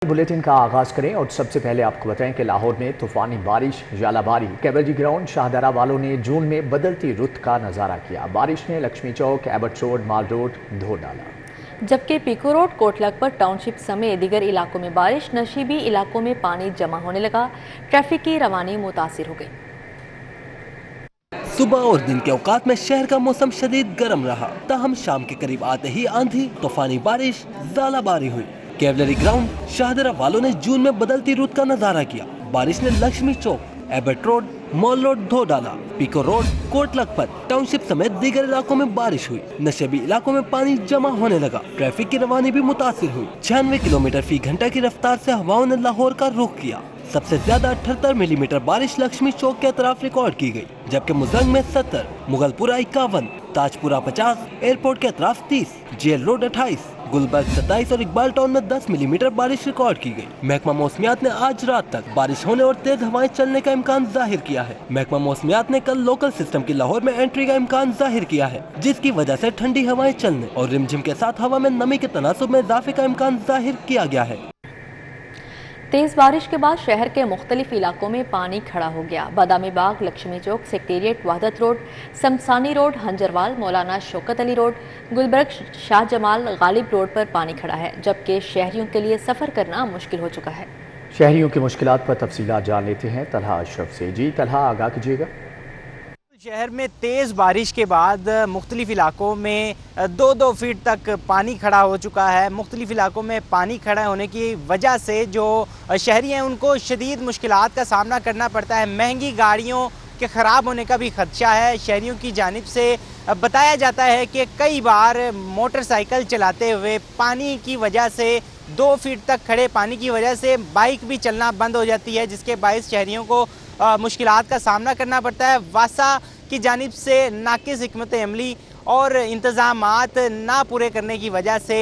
Bulletin का आगाज करें और सबसे पहले आपको बताएं कि लाहौर में तूफानी बारिश जालाबारी कैबर्जी ग्राउंड शाहदरा वालों ने जून में बदलती रुत का नजारा किया। बारिश ने लक्ष्मी चौक, एबर्ट रोड, माल रोड धो डाला, जबकि पीको रोड, कोटलखपत टाउनशिप समेत दीगर इलाकों में बारिश, नशीबी इलाकों में पानी जमा होने लगा। ट्रैफिक की रवानी मुतासिर हो गई। सुबह और दिन के औकात में शहर का मौसम शदीद गर्म रहा, ताहम शाम के करीब आते ही आंधी, तूफानी बारिश, जालाबारी हुई। कैवलरी ग्राउंड शाहदरा वालों ने जून में बदलती रुत का नजारा किया। बारिश ने लक्ष्मी चौक, एबर्ट रोड, मॉल रोड धो डाला। पीको रोड, कोटलखपत टाउनशिप समेत दीगर इलाकों में बारिश हुई। नशेबी इलाकों में पानी जमा होने लगा। ट्रैफिक की रवानी भी मुतासिर हुई। 96 किलोमीटर फी घंटा की रफ्तार से हवाओं ने लाहौर का रुख किया। सबसे ज्यादा 78 मिलीमीटर बारिश लक्ष्मी चौक के अतराफ रिकॉर्ड की गई, जबकि मुजंग में 70, मुगलपुरा 51, ताजपुरा 50, एयरपोर्ट के अतराफ 30, जेल रोड 28, गुलबर्ग 27 और इकबाल टाउन में 10 मिलीमीटर बारिश रिकॉर्ड की गई। महकमा मौसमियात ने आज रात तक बारिश होने और तेज हवाएं चलने का इम्कान जाहिर किया है। महकमा मौसमियात ने कल लोकल सिस्टम की लाहौर में एंट्री का इम्कान जाहिर किया है, जिसकी वजह से ठंडी हवाएं चलने और रिमझिम के साथ हवा में नमी के तनासुब में इजाफे का इम्कान जाहिर किया गया है। तेज बारिश के बाद शहर के मुख्तलिफ इलाकों में पानी खड़ा हो गया। बादामी बाग, लक्ष्मी चौक, सेक्रेटेरिएट, वहदत रोड, शमसानी रोड, हंजरवाल, मौलाना शौकत अली रोड, गुलबर्ग, शाह जमाल, गालिब रोड पर पानी खड़ा है, जबकि शहरियों के लिए सफ़र करना मुश्किल हो चुका है। शहरियों की मुश्किलात पर तफसीलात जान लेते हैं तलहा अशरफ से। जी तलहा, आगाह कीजिएगा। शहर में तेज़ बारिश के बाद मुख्तलिफ इलाकों में 2-2 फीट तक पानी खड़ा हो चुका है। मुख्तलिफ इलाकों में पानी खड़ा होने की वजह से जो शहरी हैं उनको शदीद मुश्किलात का सामना करना पड़ता है। महंगी गाड़ियों के ख़राब होने का भी खदशा है। शहरियों की जानिब से बताया जाता है कि कई बार मोटरसाइकिल चलाते हुए पानी की वजह से 2 फीट तक खड़े पानी की वजह से बाइक भी चलना बंद हो जाती है, जिसके बायस शहरियों को मुश्किलात का सामना करना पड़ता है। वासा की जानिब से नाकिस हिकमत अमली और इंतज़ामात ना पूरे करने की वजह से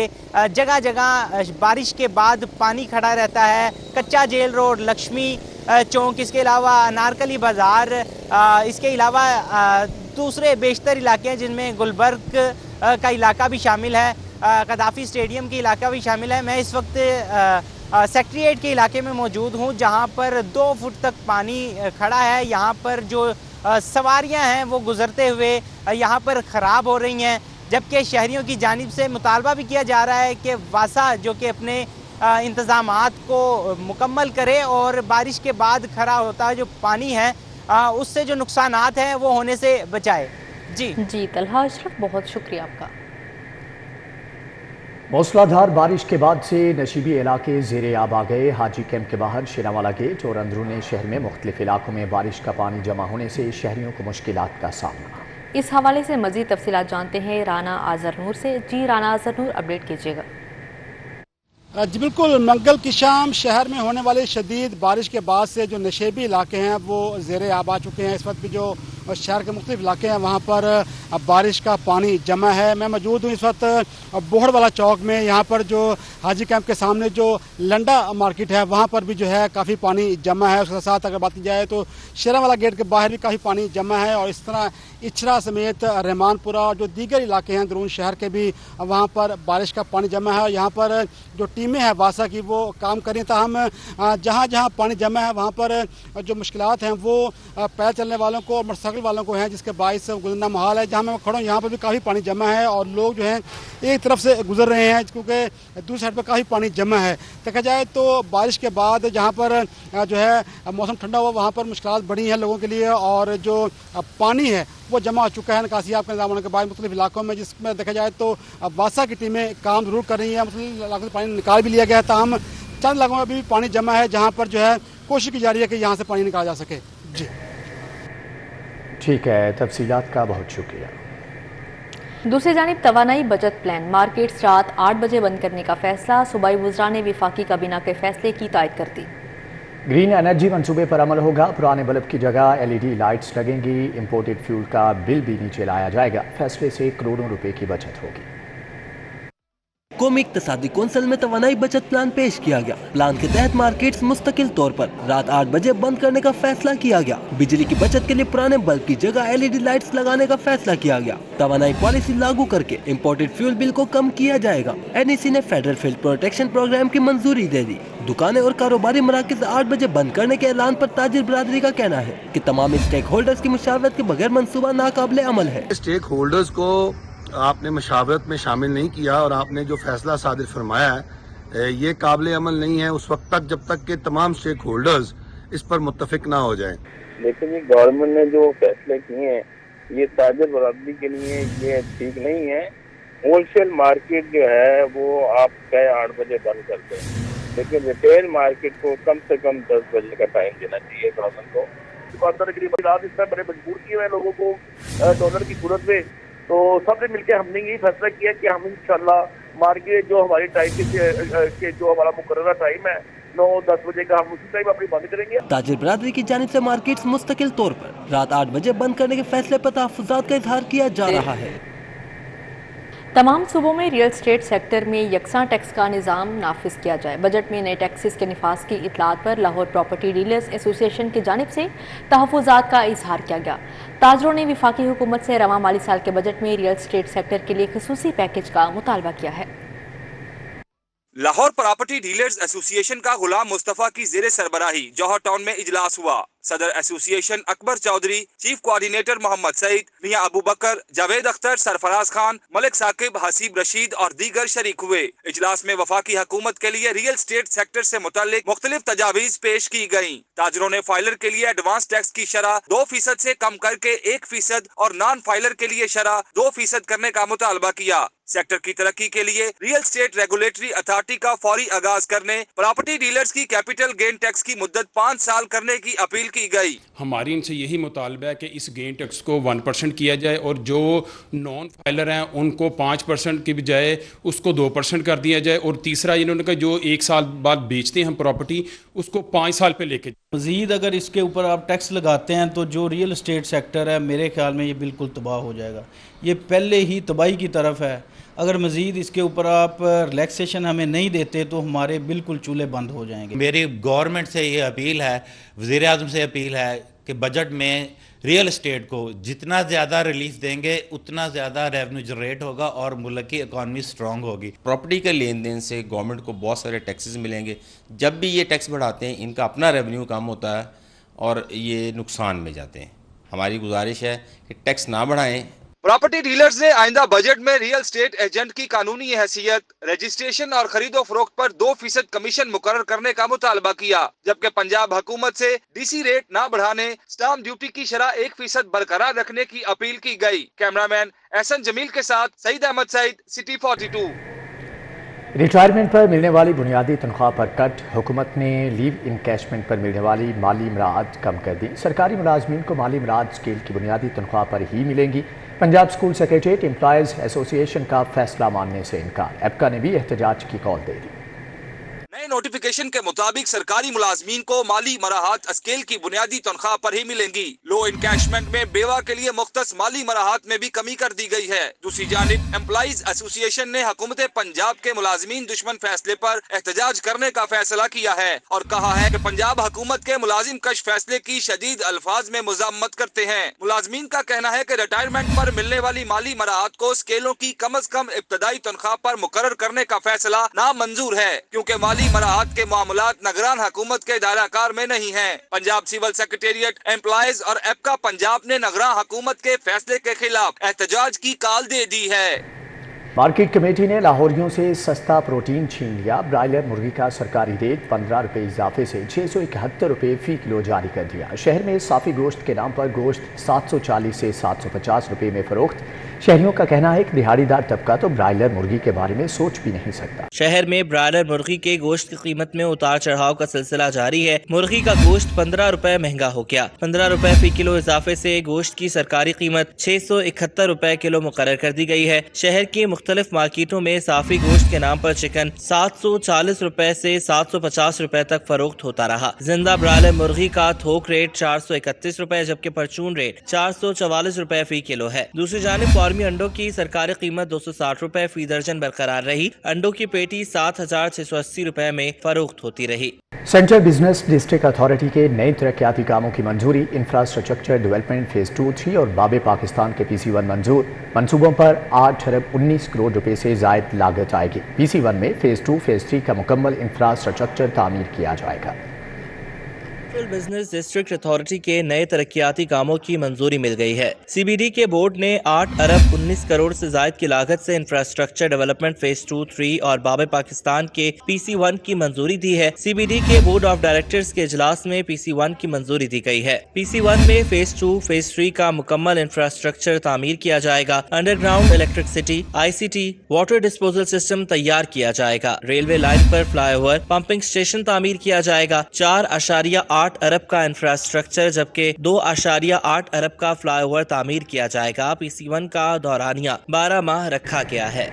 जगह जगह बारिश के बाद पानी खड़ा रहता है। कच्चा जेल रोड, लक्ष्मी चौक, इसके अलावा अनारकली बाज़ार, इसके अलावा दूसरे बेशतर इलाके हैं जिनमें गुलबर्ग का इलाका भी शामिल है, कदाफ़ी स्टेडियम की इलाका भी शामिल है। मैं इस वक्त सेक्रेटेरिएट के इलाके में मौजूद हूँ, जहाँ पर 2 फुट तक पानी खड़ा है। यहाँ पर जो सवारियाँ हैं वो गुजरते हुए यहाँ पर ख़राब हो रही हैं, जबकि शहरियों की जानिब से मुतालबा भी किया जा रहा है कि वासा जो कि अपने इंतज़ामात को मुकम्मल करे और बारिश के बाद खड़ा होता जो पानी है उससे जो नुकसानात हैं वो होने से बचाए। जी तलहा अशरफ, बहुत शुक्रिया आपका। मूसलाधार बारिश के बाद से नशीबी इलाके ज़ेरे आब आ गए। हाजी कैंप के बाहर शेरावाला गेट और अंदरूनी शहर में मुख्तलिफ इलाकों में बारिश का पानी जमा होने से शहरियों को मुश्किलात का सामना। इस हवाले से मज़ीद तफसीलात जानते हैं राना आज़र नूर से। जी राना आज़र नूर, अपडेट कीजिएगा। जी बिल्कुल, मंगल की शाम शहर में होने वाली शदीद बारिश के बाद से जो नशेबी इलाके हैं वो ज़ेरे आब आ चुके हैं। इस वक्त भी जो शहर के मुख्तलिफ इलाके हैं वहाँ पर बारिश का पानी जमा है। मैं मौजूद हूँ इस वक्त बोहड़ वाला चौक में। यहाँ पर जो हाजी कैंप के सामने जो लंडा मार्केट है वहाँ पर भी जो है काफ़ी पानी जमा है। उसके साथ अगर बात की जाए तो शेरावाला गेट के बाहर भी काफ़ी पानी जमा है, और इस तरह इचरा समेत रहमानपुरा और जो दीगर इलाके हैं दरून शहर के भी वहाँ पर बारिश का पानी जमा है। और यहाँ पर जो टीमें हैं वासा की वो काम करें, ताहम जहाँ जहाँ पानी जमा है वहाँ पर जो मुश्किलात हैं वो पैदल चलने वालों को और मोटरसाइकिल वालों को हैं, जिसके बायस गुजरना माहौल है। जहाँ मैं खड़ा हूँ यहाँ पर भी काफ़ी पानी जमा है और लोग जो हैं एक तरफ से गुजर रहे हैं क्योंकि दूसरी साइड पर काफ़ी पानी जमा है। देखा जाए तो बारिश के बाद जहाँ पर जो है मौसम ठंडा हुआ वहाँ पर मुश्किलात बढ़ी हैं लोगों के लिए, और जो पानी है वो जमा हो चुका है निकासियाब के निज़ाम होने के बाद मुख्तलिफ इलाकों में, जिसमें देखा जाए तो वासा की टीमें काम जरूर कर रही हैं। मुख्तलिफ इलाकों से पानी निकाल भी लिया गया था। हम चंद इलाकों में अभी भी पानी जमा है जहाँ पर जो है कोशिश की जा रही है कि यहाँ से पानी निकाला जा सके। जी ठीक है, तफसीलात का बहुत शुक्रिया। दूसरी जानिब तवानाई बचत प्लान, मार्केट्स रात 8 बजे बंद करने का फैसला। सूबाई वज़रा ने विफाकी काबीना के फैसले की तायद कर दी। ग्रीन एनर्जी मंसूबे पर अमल होगा। पुराने बल्ब की जगह LED लाइट्स लगेंगी। इंपोर्टेड फ्यूल का बिल भी नीचे लाया जाएगा। फैसले से करोड़ों रुपए की बचत होगी। قومی اقتصادی کونسل میں توانائی بچت پلان پیش کیا گیا۔ پلان کے تحت مارکیٹس مستقل طور پر رات 8 بجے بند کرنے کا فیصلہ کیا گیا۔ بجلی کی بچت کے لیے پرانے بلب کی جگہ LED لائٹس لگانے کا فیصلہ کیا گیا۔ توانائی پالیسی لاگو کر کے امپورٹڈ فیول بل کو کم کیا جائے گا۔ NEC نے فیڈرل فیلڈ پروٹیکشن پروگرام کی منظوری دے دی۔ دکانیں اور کاروباری مراکز 8 بجے بند کرنے کے اعلان پر تاجر برادری کا کہنا ہے کہ تمام اسٹیک ہولڈرز کی مشاورت کے بغیر منصوبہ ناقابل عمل ہے۔ اسٹیک ہولڈرز کو آپ نے مشاورت میں شامل نہیں کیا اور آپ نے جو فیصلہ صادر فرمایا ہے یہ قابل عمل نہیں ہے اس وقت تک جب تک کہ تمام اسٹیک ہولڈرز اس پر متفق نہ ہو جائیں۔ لیکن یہ گورنمنٹ نے جو فیصلے کیے ہیں یہ تاجر برادری کے لیے یہ ٹھیک نہیں ہے۔ ہول سیل مارکیٹ جو ہے وہ آپ کہے 8 بجے بند کرتے ہیں، لیکن ریٹیل مارکیٹ کو کم سے کم 10 بجے کا ٹائم دینا چاہیے گورنمنٹ کو۔ دکاندار کے لیے رات اس طرح بڑے مجبور کیے ہوئے لوگوں کو ڈالر کی صورت میں، تو سب نے مل کے ہم نے یہی فیصلہ کیا کہ ہم انشاءاللہ مارکیٹ جو ہماری ٹائم کے جو ہمارا مقررہ ٹائم ہے 9-10 بجے کا ہم اسی ٹائم اپنی بند کریں گے۔ تاجر برادری کی جانب سے مارکیٹس مستقل طور پر رات 8 بجے بند کرنے کے فیصلے پر تحفظات کا اظہار کیا جا رہا ہے۔ تمام صوبوں میں ریئل اسٹیٹ سیکٹر میں یکساں ٹیکس کا نظام نافذ کیا جائے۔ بجٹ میں نئے ٹیکسز کے نفاذ کی اطلاعات پر لاہور پراپرٹی ڈیلرز ایسوسی ایشن کی جانب سے تحفظات کا اظہار کیا گیا۔ تاجروں نے وفاقی حکومت سے رواں مالی سال کے بجٹ میں ریئل اسٹیٹ سیکٹر کے لیے خصوصی پیکیج کا مطالبہ کیا ہے۔ لاہور پراپرٹی ڈیلرز ایسوسی ایشن کا غلام مصطفیٰ کی زیر سربراہی جوہر ٹاؤن میں اجلاس ہوا۔ صدر ایسوسی ایشن اکبر چودھری، چیف کوارڈینیٹر محمد سعید، میاں ابو بکر، جاوید اختر، سرفراز خان، ملک ثاقب، حسیب رشید اور دیگر شریک ہوئے۔ اجلاس میں وفاقی حکومت کے لیے ریئل اسٹیٹ سیکٹر سے متعلق مختلف تجاویز پیش کی گئیں۔ تاجروں نے فائلر کے لیے ایڈوانس ٹیکس کی شرح 2% سے کم کر کے 1% اور نان فائلر کے لیے شرح 2% کرنے کا مطالبہ کیا۔ سیکٹر کی ترقی کے لیے ریئل اسٹیٹ ریگولیٹری اتھارٹی کا فوری آغاز کرنے، پراپرٹی ڈیلرز کی کیپٹل گین ٹیکس کی مدت 5 سال کرنے کی اپیل کی گئی۔ ہماری ان سے یہی مطالبہ ہے کہ اس گین ٹیکس کو 1% کیا جائے اور جو نان فائلر ہیں ان کو 5% کی بجائے اس کو 2% کر دیا جائے، اور تیسرا انہوں نے کہا جو 1 سال بعد بیچتے ہیں ہم پراپرٹی اس کو 5 سال پہ لے کے مزید اگر اس کے اوپر آپ ٹیکس لگاتے ہیں تو جو ریئل اسٹیٹ سیکٹر ہے میرے خیال میں یہ بالکل تباہ ہو جائے گا۔ یہ پہلے ہی تباہی کی طرف ہے۔ اگر مزید اس کے اوپر آپ ریلیکسیشن ہمیں نہیں دیتے تو ہمارے بالکل چولہے بند ہو جائیں گے۔ میری گورنمنٹ سے یہ اپیل ہے، وزیر اعظم سے اپیل ہے کہ بجٹ میں ریئل اسٹیٹ کو جتنا زیادہ ریلیف دیں گے اتنا زیادہ ریونیو جنریٹ ہوگا اور ملک کی اکانومی سٹرونگ ہوگی۔ پراپرٹی کے لین دین سے گورنمنٹ کو بہت سارے ٹیکسز ملیں گے۔ جب بھی یہ ٹیکس بڑھاتے ہیں ان کا اپنا ریونیو کم ہوتا ہے اور یہ نقصان میں جاتے ہیں۔ ہماری گزارش ہے کہ ٹیکس نہ بڑھائیں۔ پراپرٹی ڈیلرز نے آئندہ بجٹ میں ریئل اسٹیٹ ایجنٹ کی قانونی حیثیت، رجسٹریشن اور خرید و فروخت پر 2% کمیشن مقرر کرنے کا مطالبہ کیا، جبکہ پنجاب حکومت سے DC ریٹ نہ بڑھانے، اسٹامپ ڈیوٹی کی شرح 1% برقرار رکھنے کی اپیل کی گئی۔ کیمرامین احسن جمیل کے ساتھ سعید احمد سعید، سٹی 42۔ ریٹائرمنٹ پر ملنے والی بنیادی تنخواہ پر کٹ، حکومت نے لیو انکیشمنٹ پر ملنے والی مالی امراض کم کر دی۔ سرکاری ملازمین کو مالی امراض اسکیل کی بنیادی تنخواہ پر ہی ملیں گی۔ پنجاب اسکول سیکریٹریٹ امپلائیز ایسوسی ایشن کا فیصلہ ماننے سے انکار، ایپکا نے بھی احتجاج کی کال دے دی۔ نئے نوٹیفیکیشن کے مطابق سرکاری ملازمین کو مالی مراحت اسکیل کی بنیادی تنخواہ پر ہی ملیں گی۔ لو انکیشمنٹ میں بیوہ کے لیے مختص مالی مراحت میں بھی کمی کر دی گئی ہے۔ دوسری جانب امپلائیز ایسوسی ایشن نے حکومت پنجاب کے ملازمین دشمن فیصلے پر احتجاج کرنے کا فیصلہ کیا ہے اور کہا ہے کہ پنجاب حکومت کے ملازم کش فیصلے کی شدید الفاظ میں مذمت کرتے ہیں۔ ملازمین کا کہنا ہے کہ ریٹائرمنٹ پر ملنے والی مالی مراحت کو اسکیلوں کی کم از کم ابتدائی تنخواہ پر مقرر کرنے کا فیصلہ نامنظور ہے، کیونکہ مالی مراحت کے معاملات نگران حکومت کے دائرہ کار میں نہیں ہیں۔ پنجاب سول سیکریٹریٹ، امپلائیز اور ایپکا پنجاب نے نگران حکومت کے فیصلے کے خلاف احتجاج کی کال دے دی ہے۔ مارکیٹ کمیٹی نے لاہوریوں سے سستا پروٹین چھین لیا۔ برائلر مرغی کا سرکاری ریٹ 15 روپے اضافے سے 671 روپے فی کلو جاری کر دیا۔ شہر میں صافی گوشت کے نام پر گوشت 740 سے 750 روپے میں فروخت۔ شہریوں کا کہنا ہے کہ دہاڑی دار طبقہ تو برائلر مرغی کے بارے میں سوچ بھی نہیں سکتا۔ شہر میں برائلر مرغی کے گوشت کی قیمت میں اتار چڑھاؤ کا سلسلہ جاری ہے۔ مرغی کا گوشت 15 روپے مہنگا ہو گیا۔ 15 روپے فی کلو اضافے سے گوشت کی سرکاری قیمت 671 روپے کلو مقرر کر دی گئی ہے۔ شہر کی مختلف مارکیٹوں میں صافی گوشت کے نام پر چکن 740 روپے سے 750 روپے تک فروخت ہوتا رہا۔ زندہ برائلر مرغی کا تھوک ریٹ 431 روپے جبکہ پرچون ریٹ 444 روپے فی کلو ہے۔ دوسری جانب फार्मी अंडों की सरकारी कीमत 260 रुपए फी दर्जन बरकरार रही। अंडों की पेटी 7,680 रुपए में फरोख्त होती रही। सेंट्रल बिजनेस डिस्ट्रिक्ट अथॉरिटी के नए तरक्याती कामों की मंजूरी, इंफ्रास्ट्रक्चर डेवलपमेंट फेज 2, 3 और बाबे पाकिस्तान के PC1 मंजूर। मंसूबों पर 8 अरब 19 करोड़ रुपए से जायद लागत आएगी। PC1 में फेज 2, फेज 3 का मुकम्मल इंफ्रास्ट्रक्चर तामीर किया जाएगा। सेंट्रल बिजनेस डिस्ट्रिक्ट अथॉरिटी के नए तरक्याती कामों की मंजूरी मिल गई है। CBD के बोर्ड ने 8 अरब 19 करोड़ से जायद की लागत से इंफ्रास्ट्रक्चर डेवलपमेंट फेज 2, 3 और बाबे पाकिस्तान के PC1 की मंजूरी दी है। CBD के बोर्ड ऑफ डायरेक्टर्स के इजलास में PC1 की मंजूरी दी गई है। PC1 में फेज 2, फेज 3 का मुकम्मल इंफ्रास्ट्रक्चर तामीर किया जाएगा। Underground electricity, ICT, water disposal system तैयार किया जाएगा। रेलवे लाइन पर फ्लाईओवर, पंपिंग स्टेशन तामीर किया जाएगा। 4.8 अरब का इंफ्रास्ट्रक्चर जबकि 2.8 अरब का फ्लाईओवर तामीर किया जाएगा। PC1 का दौरानिया 12 माह रखा गया है।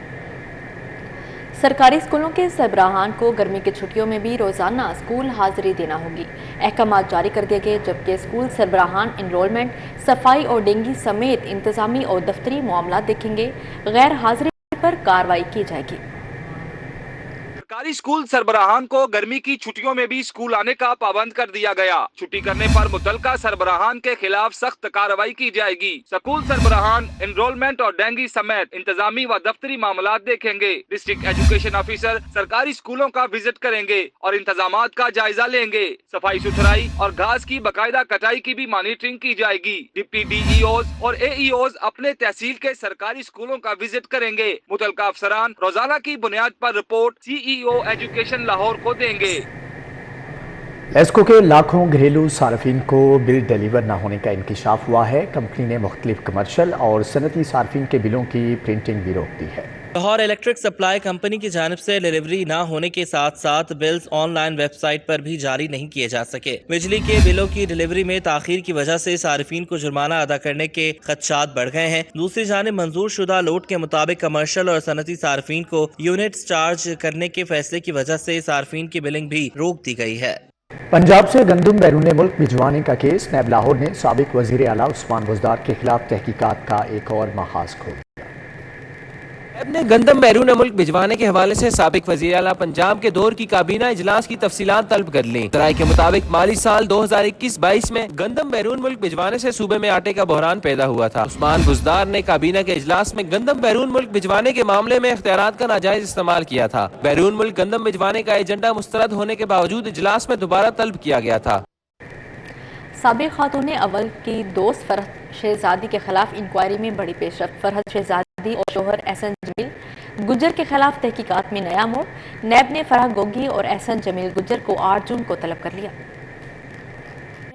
सरकारी स्कूलों के सरबराहान को गर्मी की छुट्टियों में भी रोजाना स्कूल हाजिरी देना होगी। अहकाम जारी कर दिए गए, जबकि स्कूल सरबराहान इनरोलमेंट, सफाई और डेंगी समेत इंतजामी और दफ्तरी मामला देखेंगे। गैर हाजिरी पर कार्रवाई की जाएगी। सरकारी स्कूल सरबराहान को गर्मी की छुट्टियों में भी स्कूल आने का पाबंद कर दिया गया। छुट्टी करने पर मुतलका सरबराहान के खिलाफ सख्त कार्रवाई की जाएगी। स्कूल सरबराहान एनरोलमेंट और डेंगी समेत इंतजामी व दफ्तरी मामला देखेंगे। डिस्ट्रिक्ट एजुकेशन ऑफिसर सरकारी स्कूलों का विजिट करेंगे और इंतजामात का जायजा लेंगे। सफाई सुथराई और घास की बाकायदा कटाई की भी मॉनिटरिंग की जाएगी। डिप्टी DEOs और AEOs अपने तहसील के सरकारी स्कूलों का विजिट करेंगे। मुतलका अफसरान रोजाना की बुनियाद पर रिपोर्ट CEO एजुकेशन लाहौर को देंगे। एस्को के लाखों घरेलू सार्फिन को बिल डिलीवर न होने का इंकिशाफ हुआ है। कंपनी ने मुख्तलिफ कमर्शियल और सनती सार्फिन के बिलों की प्रिंटिंग भी रोक दी है। लाहौर इलेक्ट्रिक सप्लाई कंपनी की जानिब से डिलीवरी न होने के साथ साथ बिल्स ऑनलाइन वेबसाइट पर भी जारी नहीं किए जा सके। बिजली के बिलों की डिलीवरी में ताखीर की वजह से सार्फिन को जुर्माना अदा करने के खदशात बढ़ गए हैं। दूसरी जानिब मंजूर शुदा लोड के मुताबिक कमर्शियल और सनती सार्फिन को यूनिट्स चार्ज करने के फैसले की वजह से सार्फिन की बिलिंग भी रोक दी गई है। पंजाब से गंदम बैरून मुल्क भिजवाने का केस, नैब लाहौर ने साबिक वजीर आला उस्मान बुज़दार के खिलाफ तहकीकात का एक और महाज खोल। नैब ने गंदम बैरून मुल्क भिजवाने के हवाले से साबिक वजीर आला पंजाब के दौर की काबीना इजलास की तफसीलात तलब कर ली। तराई के मुताबिक माली साल 2021-22 में गंदम बैरून मुल्क भिजवाने से सूबे में आटे का बहरान पैदा हुआ था। उस्मान बुज़दार ने काबीना के इजलास में गंदम बैरून मुल्क भिजवाने के मामले में इख्तियारात का नाजायज इस्तेमाल किया था। बैरून मुल्क गंदम भिजवाने का एजेंडा मुस्तरद होने के बावजूद इजलास में दोबारा तलब किया गया था। साबिक खातून अव्वल की दोस्त फरहत शहजादी के खिलाफ इंक्वायरी में बड़ी पेशरफ्त। फरहत शहजादी और शोहर एहसन जमील गुज्जर के खिलाफ तहकीकात में नया मोड़। नैब ने फराह गोगी और एहसन जमील गुज्जर को 8 जून को तलब कर लिया।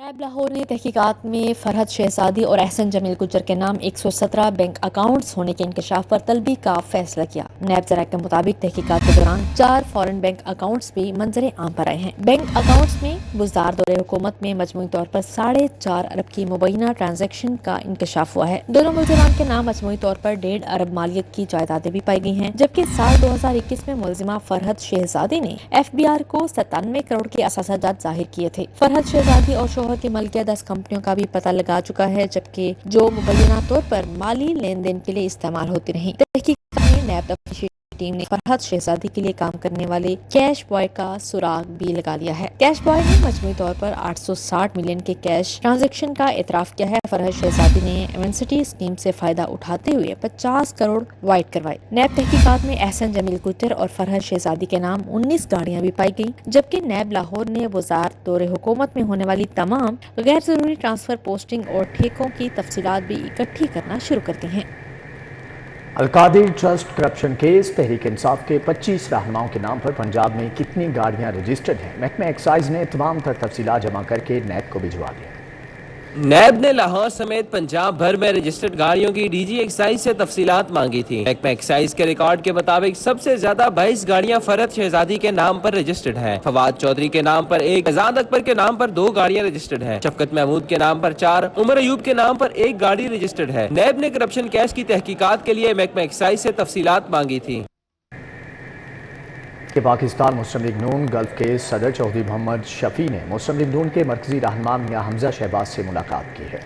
नैब लाहौर ने तहकीकात में फरहत शहजादी और एहसन जमील गुज्जर के नाम 117 बैंक अकाउंट्स होने के इंकशाफ पर तलबी का फैसला किया। नैब ज़राए के मुताबिक तहकीकात के दौरान 4 फॉरेन बैंक अकाउंट्स भी मंजर आम पर आए हैं। बैंक अकाउंट्स में बुज़दार दौरे हुकूमत में मजमूई तौर पर 4.5 अरब की मुबैना ट्रांजैक्शन का इंकशाफ हुआ है। दोनों मुलजिमान के नाम मजमूई तौर पर 1.5 अरब मालियत की जायदादें भी पाई गई हैं, जबकि साल 2021 में मुलजिमा फरहत शहजादी ने FBR को 97 करोड़ के असासाजात जाहिर किए थे। फरहत शहजादी और शोहर की मलकियत 10 कंपनियों का भी पता लगा चुका है, जबकि जो मुबैना तौर पर माली लेन देन के लिए इस्तेमाल होती रही। तहकीकात में नैब तफ्तीशी टीम ने फरहत शहजादी के लिए काम करने वाले कैश बॉय का सुराग भी लगा लिया है। कैश बॉय ने मजमूई तौर पर 860 मिलियन के कैश ट्रांजैक्शन का एतराफ किया है। फरहत शहजादी ने एमएनसीटी स्कीम से फायदा उठाते हुए 50 करोड़ वाइट करवाए। नैब तहकीकात में एहसन जमील गुज्जर और फरहत शहजादी के नाम 19 गाड़ियां भी पाई गयी, जबकि नैब लाहौर ने वज़ारत दौरे हुकूमत में होने वाली तमाम गैर जरूरी ट्रांसफर, पोस्टिंग और ठेकों की तफसीलात भी इकट्ठी करना शुरू कर दी हैं। Al-Qadir trust corruption case, Tehreek Insaf के 25 रहनुमाओं के नाम पर पंजाब में कितनी गाड़ियां रजिस्टर्ड हैं, महकमा एक्साइज ने तमाम तर तफसीलात जमा करके नैब को भिजवा दिया। नैब ने लाहौर समेत पंजाब भर में रजिस्टर्ड गाड़ियों की DG एक्साइज से तफसीलात मांगी थी। महकमा एक्साइज के रिकॉर्ड के मुताबिक सबसे ज्यादा 22 गाड़ियां फरहत शहजादी के नाम पर रजिस्टर्ड हैं। फवाद चौधरी के नाम पर 1, आजाद अकबर के नाम पर 2 गाड़ियां रजिस्टर्ड हैं। शफकत महमूद के नाम पर 4, उमर अयूब के नाम पर 1 गाड़ी रजिस्टर्ड है। नैब ने करप्शन केस की तहकीकात के लिए महकमा एक्साइज से तफसीलात मांगी थी। कि पाकिस्तान मुस्लिम लीग नून गल्फ के सदर चौधरी मोहम्मद शफी ने मुस्लिम लीग नून के मरकजी रहनुमा मियां हमजा शहबाज से मुलाकात की है।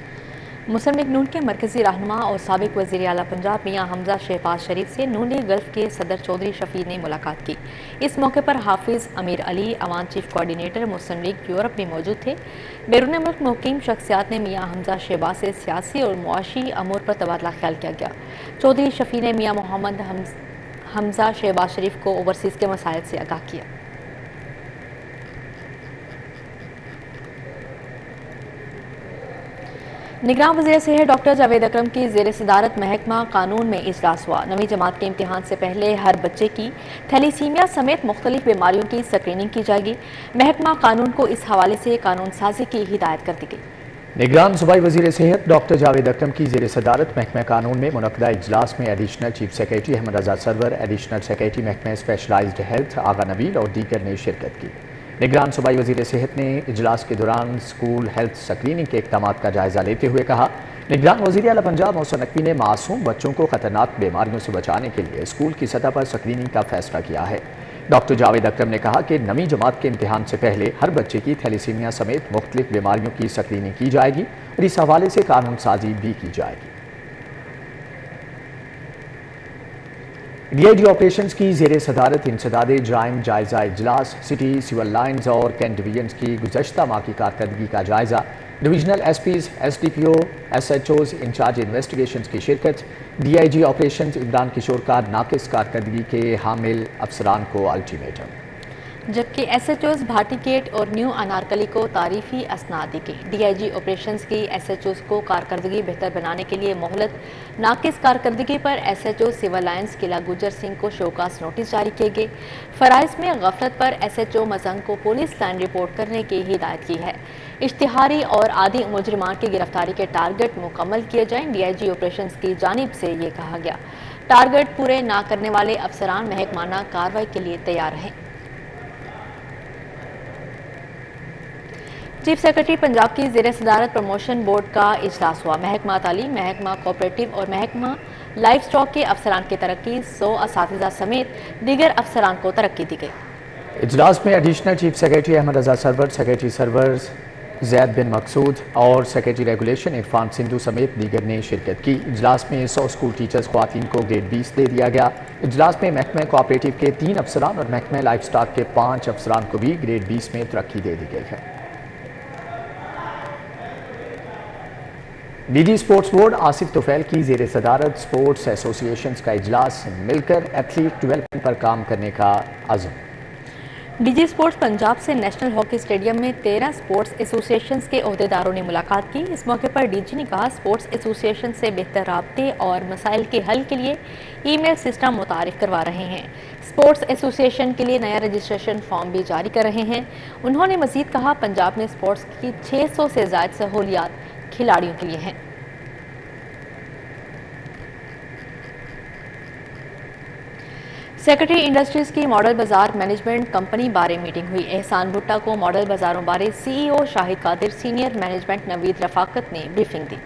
मुस्लिम लीग नून के मरकजी रहनुमा और साबिक वज़ीर आला पंजाब मियाँ हमजा शहबाज शरीफ से नून लीग गल्फ के सदर चौधरी शफी ने मुलाकात की। इस मौके पर हाफिज अमीर अली, अवान चीफ कोऑर्डिनेटर मुस्लिम लीग यूरोप भी मौजूद थे। बैरून मुल्क मुकीम शख्सियात ने मियाँ हमजा शहबाज से सियासी और मुआशी अमूर पर तबादला ख्याल किया गया। चौधरी शफी ने मियाँ मोहम्मद हमजा शहबाज शरीफ को ओवरसीज़ के मसाइल से आगाह किया। निगरान वज़ीर सेहत डॉक्टर जावेद अकरम की ज़ेर सदारत महकमा कानून में इजलास हुआ। नवी जमात के इम्तिहान से पहले हर बच्चे की थैलीसीमिया समेत मुख्तलिफ बीमारियों की स्क्रीनिंग की जाएगी। महकमा कानून को इस हवाले से कानून साजी की हिदायत कर दी गई। निगरान सूबाई वज़ीर सेहत डॉक्टर जावेद अकरम की ज़ेर सदारत महकमा कानून में मुनक़दा इजलास में एडिशनल चीफ सेक्रेटरी अहमद रज़ा सरवर, एडिशनल सेक्रेटरी महकमा स्पेशलाइज्ड हेल्थ आगा नबील और दीगर ने शिरकत की। निगरान सूबाई वज़ीर सेहत ने इजलास के दौरान स्कूल हेल्थ स्क्रीनिंग के इक़दामात का जायज़ा लेते हुए कहा, निगरान वज़ीर आला पंजाब मोहसिन नकवी ने मासूम बच्चों को ख़तरनाक बीमारियों से बचाने के लिए स्कूल की सतह पर स्क्रीनिंग का फैसला किया है। डॉक्टर जावेद अकरम ने कहा कि नवी जमात के इम्तिहान से पहले हर बच्चे की थैलीसीमिया समेत मुख्तलिफ बीमारियों की स्क्रीनिंग की जाएगी और इस हवाले से कानून साजी भी की जाएगी। DIG ऑपरेशंस की ज़ेर सदारत इंसदादे जराइम जायज़ा इजलास, सिटी, सिविल लाइन्स और कैंट डिवीजन्स की गुज़श्ता माह की कारकर्दगी का जायज़ा, divisional SPs, SDPO, SHOs, in charge investigations की शिरकत। DIG ऑपरेशंस इमरान किशोर का नाकिस कारकर्दगी के हामिल अफसरान को अल्टीमेटम, जबकि SHOs भाटी गेट और न्यू अनारकली को तारीफी असनाद दी गई। DIG ऑपरेशंस की SHOs को कारकर्दगी बेहतर बनाने के लिए मोहलत, नाकिस कारकर्दगी पर SHO सिविल लाइन्स किला गुजर सिंह को शोकास नोटिस जारी किए गए। फराइज में गफलत पर SHO मजंग को पुलिस लाइन रिपोर्ट करने की हिदायत की है। इश्तिहारी और आदि मुजरिमान की गिरफ्तारी के टारगेट मुकम्मल किए जाएं। DIG ऑपरेशंस की जानिब से ये कहा गया, टारगेट पूरे ना करने वाले अफसरान महकमाना कार्रवाई के लिए तैयार रहें। चीफ सेक्रेटरी पंजाब की ज़ेर सदारत प्रमोशन बोर्ड का इजलास हुआ। महकमा तालीम, महकमा कोऑपरेटिव और महकमा लाइफ स्टॉक के अफसरान की तरक्की, 100 असातिज़ा समेत दीगर अफसरान को तरक्की दी गई। इजलास में एडिशनल चीफ सेक्रेटरी अहमद रज़ा सरवर, सेक्रेटरी सर्वर्स ज़ैद बिन मकसूद और सेक्रेटरी रेगुलेशन इरफान सिंधु समेत दीगर ने शिरकत की। इजलास में 100 स्कूल टीचर्स ख्वातीन को ग्रेड 20 दे दिया गया। इजलास में महकमा कोऑपरेटिव के 3 अफसरान और महकमा लाइफ स्टॉक के 5 अफसरान को भी ग्रेड 20 में तरक्की दे दी गई है। DG sports board Asif Tufail की ज़ेर सदारत स्पोर्ट्स एसोसिएशंस का इजलास, मिलकर एथलीट डेवलपमेंट पर काम करने का अज़्म। DG स्पोर्ट्स पंजाब से नेशनल हॉकी स्टेडियम में 13 स्पोर्ट्स एसोसिएशंस के ओहदेदारों ने मुलाकात की। इस मौके पर DG ने कहा, स्पोर्ट्स एसोसिएशन से बेहतर राब्ते और मसाइल के हल के लिए ईमेल सिस्टम मुतारिफ करवा रहे हैं। स्पोर्ट्स एसोसिएशन के लिए नया रजिस्ट्रेशन फॉर्म भी जारी कर रहे हैं। उन्होंने मजीद कहा, पंजाब में स्पोर्ट्स की 600 से ज़ायद सहूलियात खिलाड़ियों के लिए हैं। सेक्रेटरी इंडस्ट्रीज की मॉडल बाजार मैनेजमेंट कंपनी बारे मीटिंग हुई। एहसान भुट्टा को मॉडल बाजारों बारे CEO Shahid Qadir, senior management Naveed Rafaqat ने ब्रीफिंग दी।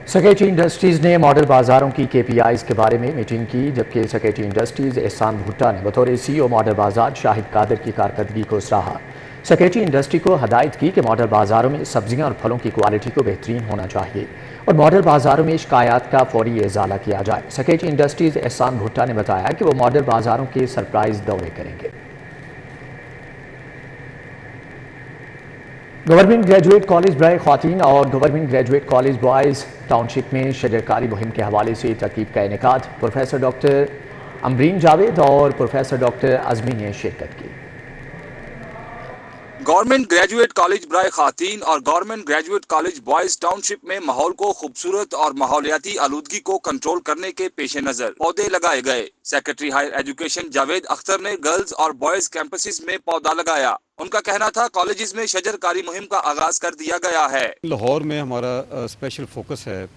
सेक्रेटरी इंडस्ट्रीज ने मॉडल बाजारों की KPIs के बारे में मीटिंग की, जबकि सेक्रेटरी इंडस्ट्रीज एहसान भुट्टा ने बतौर CEO मॉडल बाजार शाहिद कादिर की कारकर्दगी को सराहा। सेक्रेटरी इंडस्ट्री को हदायत की कि मॉडल बाजारों में सब्जियां और फलों की क्वालिटी को बेहतरीन होना चाहिए और मॉडल बाजारों में शिकायत का फौरी इजाला किया जाए। सेक्रेटरी इंडस्ट्रीज एहसान भुट्टा ने बताया कि वो मॉडल बाजारों के सरप्राइज दौरे करेंगे। गवर्नमेंट ग्रेजुएट कॉलेज बराए ख्वातीन और government graduate college boys township में शजरकारी मुहिम के हवाले से तकरीब का इनेकाद। प्रोफेसर डॉक्टर अमरीन जावेद और प्रोफेसर डॉक्टर अजमी ने शिरकत की। गवर्नमेंट ग्रेजुएट कॉलेज बराए खातीन और government graduate college boys township में माहौल को खूबसूरत और माहौलियाती आलूदगी को कंट्रोल करने के पेश नजर पौधे लगाए गए। Secretary higher education Javed Akhtar ने गर्ल्स और बॉयज कैंपसेस में पौधा लगाया। उनका कहना था, कॉलेजेस में शजरकारी मुहिम का आगाज कर दिया गया है। लाहौर में हमारा स्पेशल फोकस है,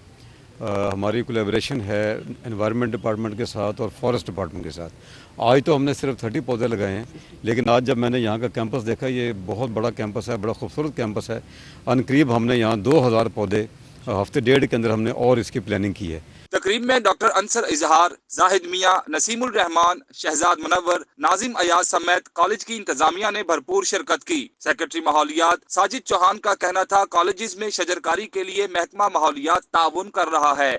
हमारी कोलैबोरेशन है एनवायरनमेंट डिपार्टमेंट के साथ और फॉरेस्ट डिपार्टमेंट के साथ। आज तो हमने सिर्फ 30 पौधे लगाए हैं, लेकिन आज जब मैंने यहाँ का कैंपस देखा, ये बहुत बड़ा कैंपस है, बड़ा खूबसूरत कैंपस है। अनकरीब हमने यहाँ 2000 पौधे हफ्ते डेढ़ के अंदर हमने और इसकी प्लानिंग की है। तकरीब में डॉक्टर अंसर इजहार, जाहिद मियां, नसीमुल रहमान, शहजाद मुनव्वर, नाजिम अयाज समेत कॉलेज की इंतजामिया ने भरपूर शिरकत की। सेक्रेटरी माहौलियात साजिद चौहान का कहना था कॉलेजेस में शजरकारी के लिए महकमा माहौलियात ताउन कर रहा है।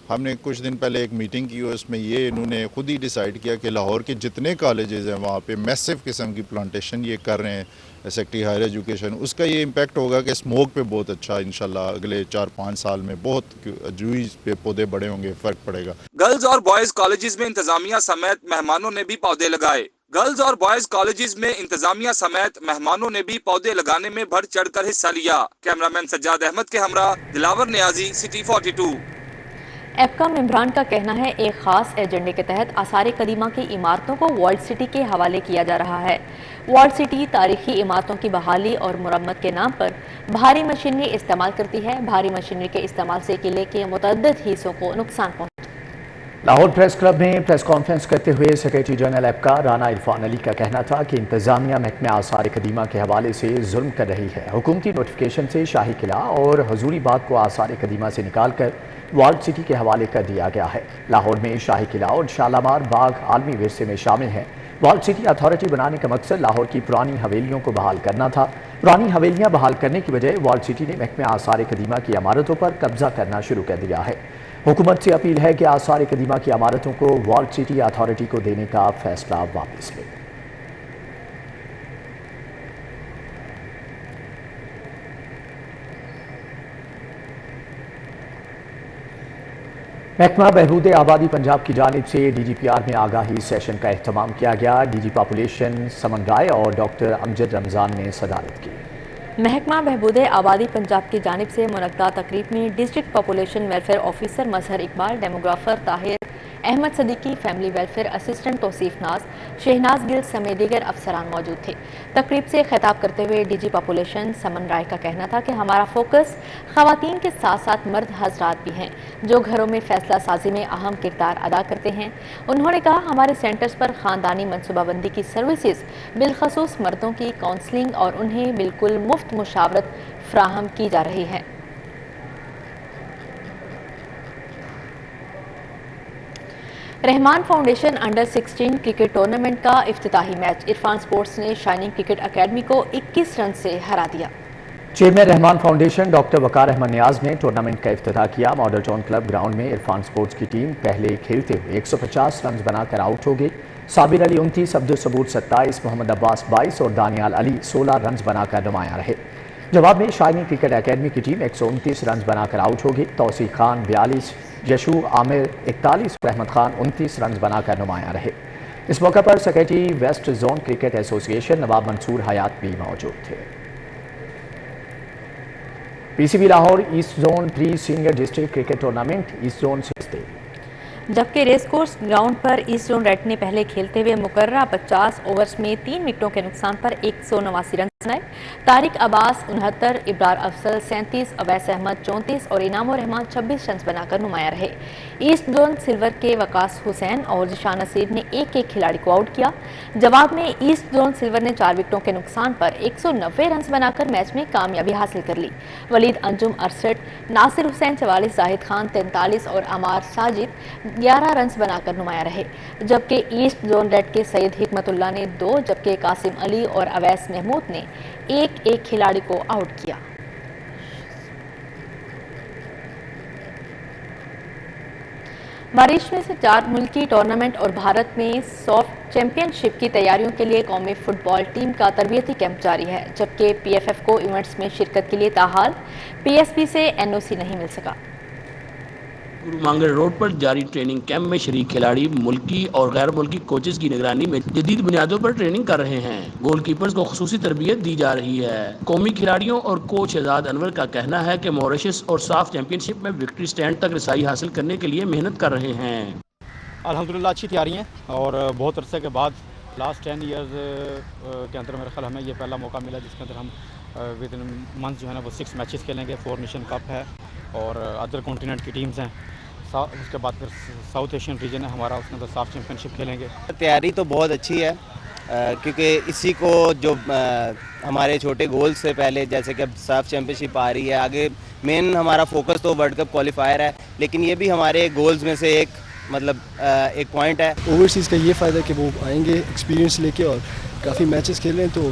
हमने कुछ दिन पहले एक मीटिंग की, उसमें ये इन्होंने खुद ही डिसाइड किया कि लाहौर के जितने कॉलेजेस हैं वहाँ पे मैसिव किस्म की प्लांटेशन ये कर रहे हैं सेक्रेटरी हायर एजुकेशन। उसका ये इम्पैक्ट होगा कि स्मोक पे बहुत अच्छा इंशाल्लाह अगले 4-5 साल में बहुत जूई पे पौधे बड़े होंगे, फर्क पड़ेगा। गर्ल्स और बॉयज कॉलेजेस में इंतजामिया समेत मेहमानों ने भी पौधे लगाए। गर्ल्स और बॉयज कॉलेजेस में इंतजामिया समेत मेहमानों ने भी पौधे लगाने में बढ़ चढ़कर हिस्सा लिया। कैमरामैन सज्जाद अहमद के हमरा दिलावर नियाजी, सिटी 42। एपका मेंबरान का कहना है एक खास एजेंडे के तहत आसार कदीमा की इमारतों को वर्ल्ड सिटी के हवाले किया जा रहा है। वर्ल्ड सिटी तारीखी इमारतों की बहाली और मुरम्मत के नाम पर भारी मशीनरी इस्तेमाल करती है। भारी मशीनरी के इस्तेमाल से किले के मुतअद्दिद हिस्सों को नुकसान पहुंचा। लाहौर प्रेस क्लब में प्रेस कॉन्फ्रेंस करते हुए सेक्रेटरी जनरल एपका राना इरफान अली का कहना था कि इंतजामिया महकमे आसार कदीमा के हवाले से जुल्म कर रही है। हुकूमती नोटिफिकेशन से शाही किला और हजूरी बाग को आसार कदीमा से निकाल कर वर्ल्ड सिटी के हवाले कर दिया गया है। लाहौर में शाही किला और शालामार बाग आलमी विरसे में शामिल हैं। वर्ल्ड सिटी अथॉरिटी बनाने का मकसद लाहौर की पुरानी हवेलियों को बहाल करना था। पुरानी हवेलियां बहाल करने की बजाय वर्ल्ड सिटी ने महकमे आसार कदीमा की इमारतों पर कब्जा करना शुरू कर दिया है। हुकूमत से अपील है कि आसार कदीमा की इमारतों को वर्ल्ड सिटी अथॉरिटी को देने का फैसला वापस ले। महकमा बहबूद आबादी पंजाब की जानिब से DGPR में आगाही सेशन का एहतमाम किया गया। DG पॉपुलेशन समन राय और डॉक्टर अमजद रमज़ान ने सदारत की। महकमा बहबूद आबादी पंजाब की जानिब से मुनक्का तकरीब में district population welfare officer Mazhar Iqbal, demographer Tahir Ahmed Siddiqui, family welfare assistant Tauseef Naz, Shahnaz Gill समेत दीगर अफसरान मौजूद थे। तकरीब से खिताब करते हुए DG पॉपुलेशन समन राय का कहना था कि हमारा फोकस खवातीन के साथ साथ मर्द हजरात भी हैं जो घरों में फैसला साजी में अहम किरदार अदा करते हैं। उन्होंने कहा हमारे सेंटर्स पर ख़ानदानी मनसूबाबंदी की सर्विसेज बिलखसूस मर्दों की काउंसलिंग और उन्हें बिल्कुल मुफ्त मुशावरत फ्राहम की जा रही है। Rahman foundation under 16 cricket tournament का इफ्तिताही मैच इरफान स्पोर्ट्स ने शाइनिंग क्रिकेट अकेडमी को 21 रन से हरा दिया। चेयरमैन रहमान फाउंडेशन डॉक्टर वकार अहमद नियाज ने टूर्नामेंट का इफ्तिताह किया। मॉडल टाउन क्लब ग्राउंड में इरफान स्पोर्ट्स की टीम पहले खेलते हुए 150 रन बनाकर आउट हो गई। साबिर अली 29, अब्दुल सबूर 27, मोहम्मद अब्बास 22 और दानियाल अली 16 रन बनाकर नुमाया रहे। जवाब में शाइनिंग क्रिकेट अकेडमी की टीम 129 रन बनाकर आउट हो गई। तौसीफ खान 42, यशू आमिर 41, अहमद खान 29 रन बनाकर नुमाया रहे। इस मौके पर secretary west zone cricket association Nawab Mansoor Hayat भी मौजूद थे। PCB Lahore east zone pre senior district cricket tournament east zone से जबकि रेस कोर्स ग्राउंड पर ईस्ट जोन रेड ने पहले खेलते हुए मुकर्रा 50 ओवर्स में 3 विकेटों के नुकसान पर 189 रन बनाए। तारिक अब्बास 69, इब्रार अफसल 37, अवैस अहमद 34 और इनामुर रहमान 26 रन बनाकर नुमाया रहे। ईस्ट जोन सिल्वर के वकास हुसैन और जिशान नसीर ने एक खिलाड़ी को आउट किया। जवाब में ईस्ट जोन सिल्वर ने 4 विकेटों के नुकसान पर 190 रन बनाकर मैच में कामयाबी हासिल कर ली। वलीद अंजुम 68, नासिर हुसैन 44, जाहिद खान 43 और अमार साजिद 11 रन बनाकर नुमाया रहे। जबकि ईस्ट जोन रेड के सैयद हिकमतुल्लाह ने 2 जबकि कासिम अली और अवैस महमूद ने एक खिलाड़ी को आउट किया। बारिश में से 4 मुल्की टूर्नामेंट और भारत में सॉफ्ट चैंपियनशिप की तैयारियों के लिए कौमी फुटबॉल टीम का तरबियती कैंप जारी है। जबकि PFF को इवेंट्स में शिरकत के लिए ताहाल PSB से NOC नहीं मिल सका। गुरु मांगड़ रोड पर जारी ट्रेनिंग कैंप में शरीक खिलाड़ी मुल्की और गैर मुल्की कोचेस की निगरानी में जदीद बुनियादों पर ट्रेनिंग कर रहे हैं। गोलकीपर्स को खुसूसी तरबियत दी जा रही है। कौमी खिलाड़ियों और कोच शहजाद अनवर का कहना है कि मॉरिशस और साफ चैंपियनशिप में विक्ट्री स्टैंड तक रसाई हासिल करने के लिए मेहनत कर रहे हैं। अल्हम्दुलिल्लाह अच्छी तैयारी है और बहुत अरसे के बाद लास्ट 10 ईयर्स के अंदर मेरे ख्याल हमें ये पहला मौका मिला जिसके अंदर हम विद इन मंथ जो है ना वो 6 मैचेस खेलेंगे। 4 नेशन कप है और अदर कॉन्टिनेंट की टीम्स हैं। उसके बाद फिर साउथ एशियन रीजन है हमारा, उसके अंदर साफ चैंपियनशिप खेलेंगे। तैयारी तो बहुत अच्छी है کیونکہ اسی کو جو ہمارے چھوٹے گولز سے پہلے جیسے کہ اب صاف چیمپئن شپ آ رہی ہے آگے مین ہمارا فوکس تو ورلڈ کپ کوالیفائر ہے لیکن یہ بھی ہمارے گولز میں سے ایک مطلب ایک پوائنٹ ہے. اوورسیز کا یہ فائدہ کہ وہ آئیں گے ایکسپیرینس لے کے اور کافی میچز کھیلیں تو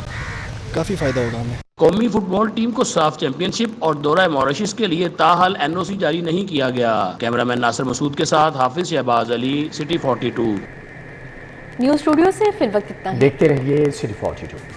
کافی فائدہ ہوگا ہمیں. قومی فٹ بال ٹیم کو صاف چیمپئن شپ اور دورہ ماریشس کے لیے تاحال NOC جاری نہیں کیا گیا. کیمرہ مین ناصر مسعود کے ساتھ حافظ شہباز علی, سٹی 42. نیوز اسٹوڈیو سے فی الوقت اتنا ہی. دیکھتے رہیے سٹی 42.